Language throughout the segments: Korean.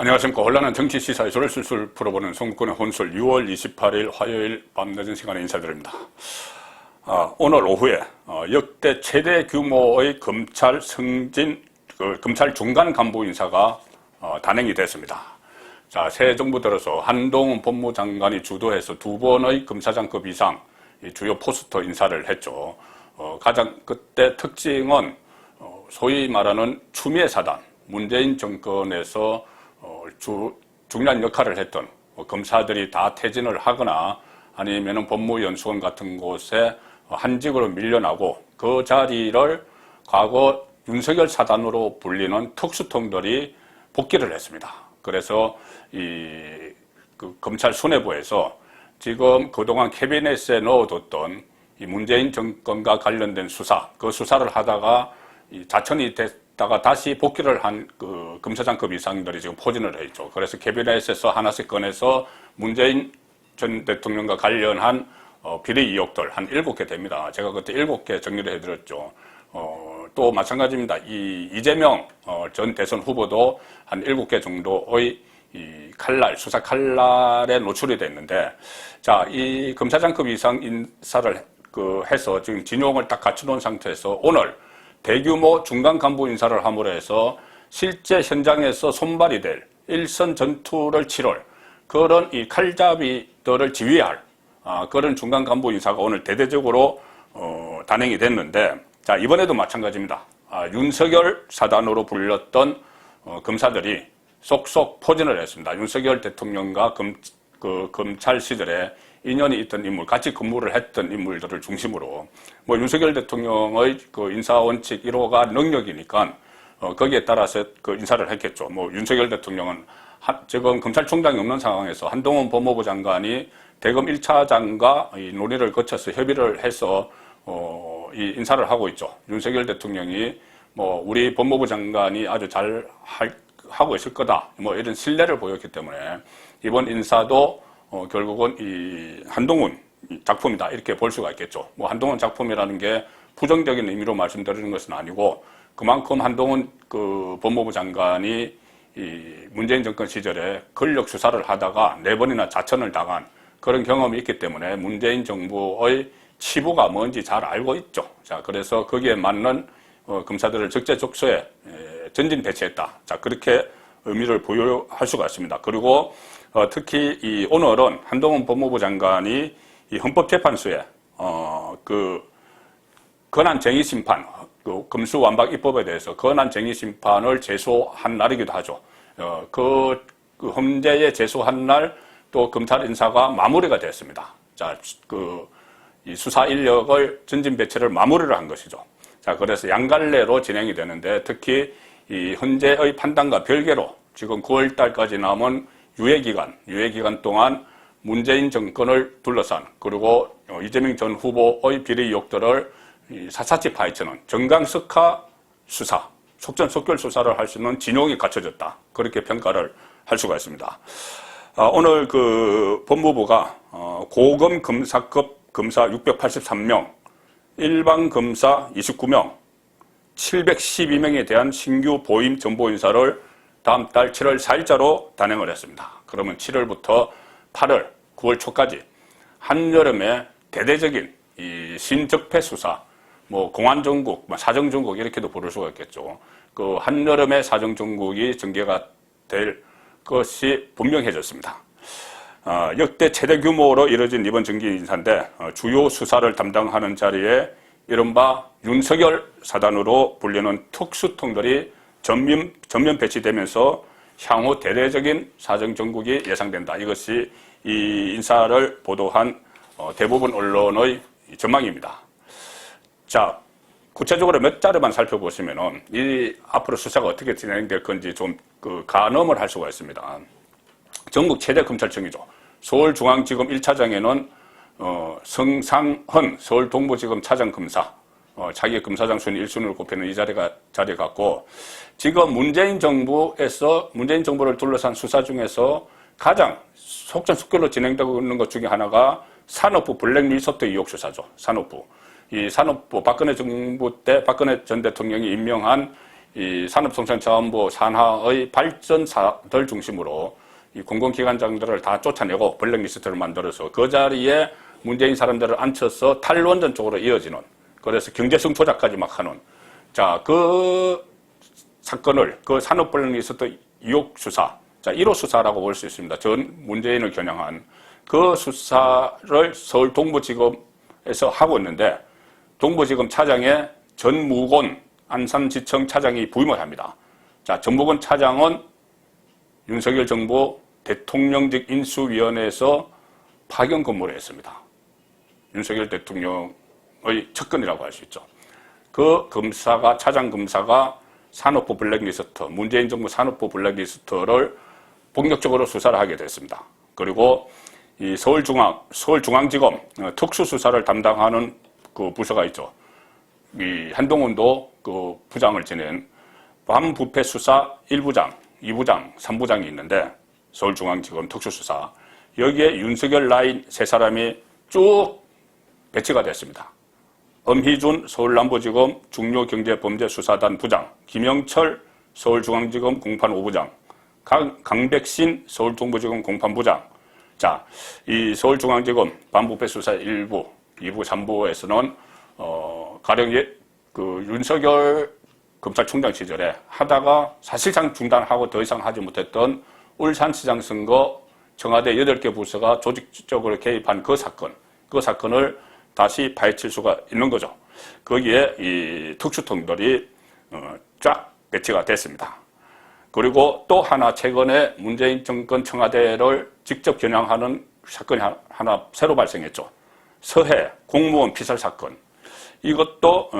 안녕하십니까. 혼란한 정치 시사의 조를 술술 풀어보는 송구권의 혼술 6월 28일 화요일 밤 늦은 시간에 인사드립니다. 오늘 오후에 역대 최대 규모의 검찰 검찰 중간 간부 인사가 단행이 됐습니다. 자, 새 정부 들어서 한동훈 법무장관이 주도해서 두 번의 검사장급 이상 주요 포스터 인사를 했죠. 가장 그때 특징은 소위 말하는 추미애 사단, 문재인 정권에서 중요한 역할을 했던 검사들이 다 퇴진을 하거나 아니면 법무연수원 같은 곳에 한직으로 밀려나고 그 자리를 과거 윤석열 사단으로 불리는 특수통들이 복귀를 했습니다. 그래서 검찰 수뇌부에서 지금 그동안 캐비넷에 넣어뒀던 이 문재인 정권과 관련된 수사, 그 수사를 하다가 자천이 됐다가 다시 복귀를 한 그 검사장급 이상들이 지금 포진을 해 있죠. 그래서 캐비넷에서 하나씩 꺼내서 문재인 전 대통령과 관련한 비리 의혹들 한 7개 됩니다. 제가 그때 7개 정리를 해드렸죠. 또 마찬가지입니다. 이재명 전 대선 후보도 한 7개 정도의 수사 칼날에 노출이 됐는데, 자, 이 검사장급 이상 인사를 해서 지금 진용을 딱 갖춰놓은 상태에서 오늘 대규모 중간 간부 인사를 함으로 해서 실제 현장에서 손발이 될 일선 전투를 치를 그런 이 칼잡이들을 지휘할 그런 중간 간부 인사가 오늘 대대적으로 단행이 됐는데, 자, 이번에도 마찬가지입니다. 윤석열 사단으로 불렸던 검사들이 속속 포진을 했습니다. 윤석열 대통령과 검찰 시절에 인연이 있던 인물, 같이 근무를 했던 인물들을 중심으로 윤석열 대통령의 인사원칙 1호가 능력이니까 거기에 따라서 인사를 했겠죠. 윤석열 대통령은 지금 검찰총장이 없는 상황에서 한동훈 법무부 장관이 대검 1차장과 논의를 거쳐서 협의를 해서 이 인사를 하고 있죠. 윤석열 대통령이 우리 법무부 장관이 아주 잘 하고 있을 거다, 이런 신뢰를 보였기 때문에 이번 인사도 결국은 이 한동훈 작품이다, 이렇게 볼 수가 있겠죠. 한동훈 작품이라는 게 부정적인 의미로 말씀드리는 것은 아니고, 그만큼 한동훈 법무부 장관이 이 문재인 정권 시절에 권력 수사를 하다가 4번이나 자천을 당한 그런 경험이 있기 때문에 문재인 정부의 치부가 뭔지 잘 알고 있죠. 자, 그래서 거기에 맞는 검사들을 적재적소에 전진 배치했다. 자, 그렇게 의미를 부여할 수가 있습니다. 그리고 특히 오늘은 한동훈 법무부 장관이 이 헌법재판소에 권한쟁의심판, 검수완박 입법에 대해서 권한쟁의심판을 제소한 날이기도 하죠. 그 헌재에 제소한 날 또 검찰 인사가 마무리가 됐습니다. 자, 이 수사 인력을 전진 배치를 마무리를 한 것이죠. 자, 그래서 양갈래로 진행이 되는데, 특히 이 헌재의 판단과 별개로 지금 9월 달까지 남은 유예기간 동안 문재인 정권을 둘러싼, 그리고 이재명 전 후보의 비리 의혹들을 샅샅이 파헤치는 정강석화 수사, 속전속결 수사를 할 수 있는 진용이 갖춰졌다, 그렇게 평가를 할 수가 있습니다. 오늘 법무부가 고검 검사급 검사 683명, 일반 검사 29명, 712명에 대한 신규 보임 전보 인사를 다음 달 7월 4일자로 단행을 했습니다. 그러면 7월부터 8월, 9월 초까지 한여름에 대대적인 이 신적폐 수사, 공안정국, 사정정국 이렇게도 부를 수가 있겠죠. 한여름에 사정정국이 전개가 될 것이 분명해졌습니다. 역대 최대 규모로 이뤄진 이번 정기 인사인데, 주요 수사를 담당하는 자리에 이른바 윤석열 사단으로 불리는 특수통들이 전면 배치되면서 향후 대대적인 사정정국이 예상된다. 이것이 이 인사를 보도한 대부분 언론의 전망입니다. 자, 구체적으로 몇 자료만 살펴보시면은 이 앞으로 수사가 어떻게 진행될 건지 좀 가늠을 할 수가 있습니다. 전국 최대 검찰청이죠. 서울중앙지검 1차장에는 성상헌 서울동부지검 차장검사, 자기 검사장 순위 1순위를 꼽히는 이 자리 같고, 지금 문재인 정부를 둘러싼 수사 중에서 가장 속전속결로 진행되고 있는 것 중에 하나가 산업부 블랙리스트 의혹 수사죠. 산업부. 이 산업부 박근혜 정부 때 박근혜 전 대통령이 임명한 이 산업통상자원부 산하의 발전사들 중심으로 이 공공기관장들을 다 쫓아내고 블랙리스트를 만들어서 그 자리에 문재인 사람들을 앉혀서 탈원전 쪽으로 이어지는, 그래서 경제성 조작까지 막 하는, 자, 그 사건을, 그 산업 블랙리스트 의혹 수사, 자, 1호 수사라고 볼 수 있습니다. 전 문재인을 겨냥한 그 수사를 서울 동부지검에서 하고 있는데, 동부지검 차장에 전무곤 안산지청 차장이 부임을 합니다. 자, 전무곤 차장은 윤석열 정부 대통령직 인수위원회에서 파견 근무를 했습니다. 윤석열 대통령의 측근이라고 할 수 있죠. 그 검사가, 차장 검사가 산업부 블랙리스트, 문재인 정부 산업부 블랙리스트를 본격적으로 수사를 하게 됐습니다. 그리고 이 서울중앙지검 특수수사를 담당하는 그 부서가 있죠. 이 한동훈도 그 부장을 지낸 반부패 수사 1부장, 2부장, 3부장이 있는데, 서울중앙지검 특수수사, 여기에 윤석열 라인 세 사람이 쭉 배치가 됐습니다. 엄희준 서울남부지검 중요경제범죄수사단 부장, 김영철 서울중앙지검 공판 5부장, 강백신 서울동부지검 공판부장. 자, 이 서울중앙지검 반부패 수사 1부, 2부, 3부에서는 가령 그 윤석열 검찰총장 시절에 하다가 사실상 중단하고 더 이상 하지 못했던 울산시장 선거 청와대 8개 부서가 조직적으로 개입한 그 사건을 다시 파헤칠 수가 있는 거죠. 거기에 이 특수통들이 쫙 배치가 됐습니다. 그리고 또 하나 최근에 문재인 정권 청와대를 직접 겨냥하는 사건이 하나 새로 발생했죠. 서해 공무원 피살 사건. 이것도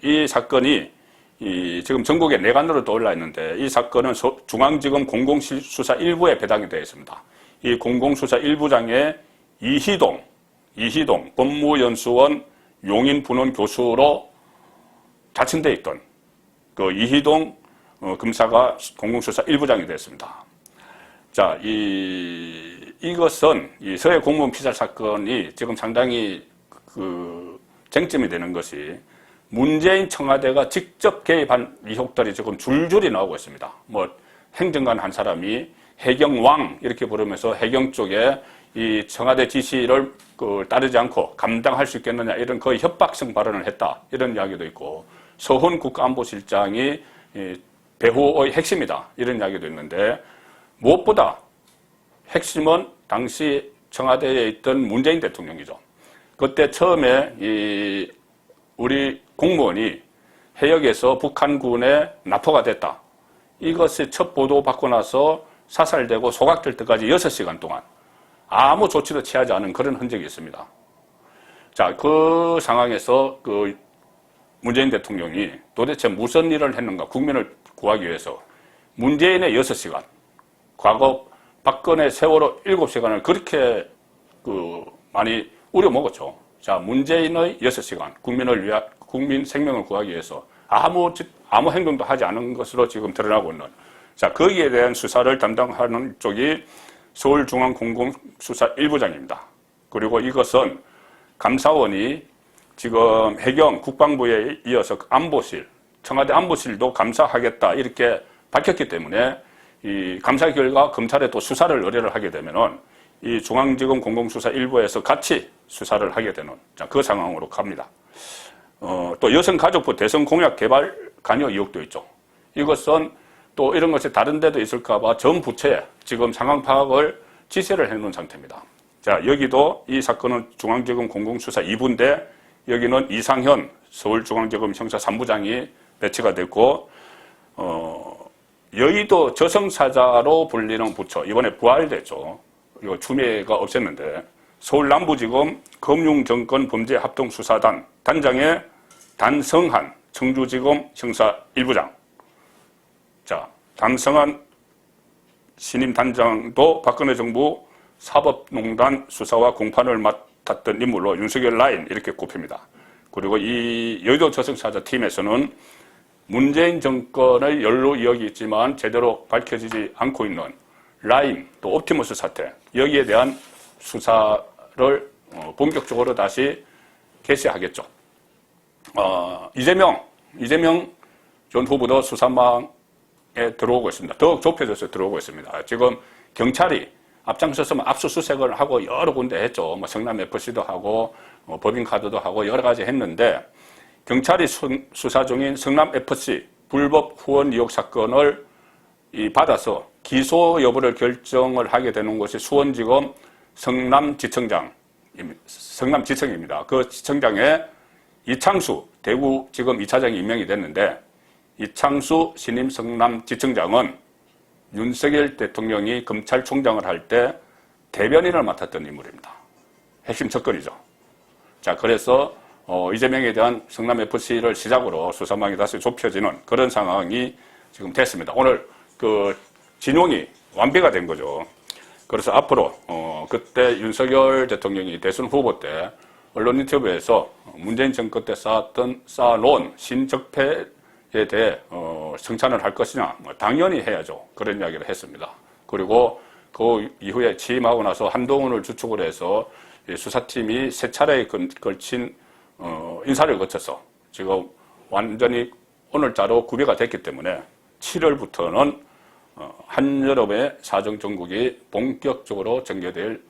이 사건이 지금 전국에 내관으로 떠올라 있는데, 이 사건은 중앙지검 공공수사 1부에 배당이 되어 있습니다. 이 공공수사 1부장에 이희동 법무연수원 용인분원 교수로 자칭돼 있던 그 이희동 검사가 공공수사 1부장이 됐습니다. 자, 이것은 이 서해 공무원 피살 사건이 지금 상당히 그 쟁점이 되는 것이, 문재인 청와대가 직접 개입한 의혹들이 지금 줄줄이 나오고 있습니다. 뭐 행정관 한 사람이 해경왕 이렇게 부르면서 해경 쪽에 이 청와대 지시를 따르지 않고 감당할 수 있겠느냐, 이런 거의 협박성 발언을 했다, 이런 이야기도 있고, 서훈 국가안보실장이 배후의 핵심이다, 이런 이야기도 있는데, 무엇보다 핵심은 당시 청와대에 있던 문재인 대통령이죠. 그때 처음에 우리 공무원이 해역에서 북한군에 납포가 됐다, 이것이 첫 보도받고 나서 사살되고 소각될 때까지 6시간 동안 아무 조치도 취하지 않은 그런 흔적이 있습니다. 자, 그 상황에서 그 문재인 대통령이 도대체 무슨 일을 했는가, 국민을 구하기 위해서 문재인의 6시간, 과거 박근혜 세월호 7시간을 그렇게 많이 우려먹었죠. 자, 문재인의 6시간, 국민 생명을 구하기 위해서 아무 행동도 하지 않은 것으로 지금 드러나고 있는, 자, 거기에 대한 수사를 담당하는 쪽이 서울중앙공공수사 1부장입니다. 그리고 이것은 감사원이 지금 해경 국방부에 이어서 안보실, 청와대 안보실도 감사하겠다, 이렇게 밝혔기 때문에 이 감사 결과 검찰에 또 수사를 의뢰를 하게 되면은 이 중앙지검 공공수사 1부에서 같이 수사를 하게 되는, 자, 그 상황으로 갑니다. 또 여성가족부 대선 공약 개발 관여 의혹도 있죠. 이것은 또 이런 것이 다른 데도 있을까봐 전 부처에 지금 상황 파악을 지시를 해놓은 상태입니다. 자, 여기도 이 사건은 중앙지검 공공수사 2부인데, 여기는 이상현 서울중앙지검 형사 3부장이 배치가 됐고, 여의도 저승사자로 불리는 부처, 이번에 부활됐죠. 이거 추미애가 없앴는데, 서울남부지검 금융정권범죄합동수사단 단장의 단성한 청주지검 형사 1부장. 자, 단성한 신임 단장도 박근혜 정부 사법농단 수사와 공판을 맡았던 인물로 윤석열 라인 이렇게 꼽힙니다. 그리고 이 여의도 저승사자 팀에서는 문재인 정권의 연루 이역이 있지만 제대로 밝혀지지 않고 있는 라임, 또 옵티머스 사태, 여기에 대한 수사를 본격적으로 다시 개시하겠죠. 이재명 전 후보도 수사망에 들어오고 있습니다. 더욱 좁혀져서 들어오고 있습니다. 지금 경찰이 앞장서서 압수수색을 하고 여러 군데 했죠. 뭐 성남FC도 하고 법인카드도 하고 여러 가지 했는데 경찰이 수사 중인 성남FC 불법 후원 의혹 사건을 받아서 기소 여부를 결정을 하게 되는 곳이 수원지검 성남지청입니다. 그 지청장에 이창수 대구지검 2차장이 임명이 됐는데 이창수 신임 성남지청장은 윤석열 대통령이 검찰총장을 할 때 대변인을 맡았던 인물입니다. 핵심 접근이죠. 자, 그래서 이재명에 대한 성남FC를 시작으로 수사망이 다시 좁혀지는 그런 상황이 지금 됐습니다. 오늘 그 진용이 완비가 된 거죠. 그래서 앞으로 그때 윤석열 대통령이 대선 후보 때 언론 인터뷰에서 문재인 정권 때 쌓아놓은 신적폐에 대해 성찬을 할 것이냐, 당연히 해야죠. 그런 이야기를 했습니다. 그리고 그 이후에 취임하고 나서 한동훈을 주축으로 해서 수사팀이 세 차례에 걸친 인사를 거쳐서 지금 완전히 오늘자로 구비가 됐기 때문에 7월부터는 한여름에 사정정국이 본격적으로 전개될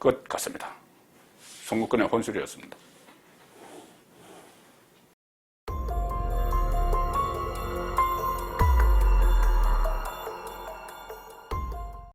것 같습니다. 송국근의 혼술이었습니다.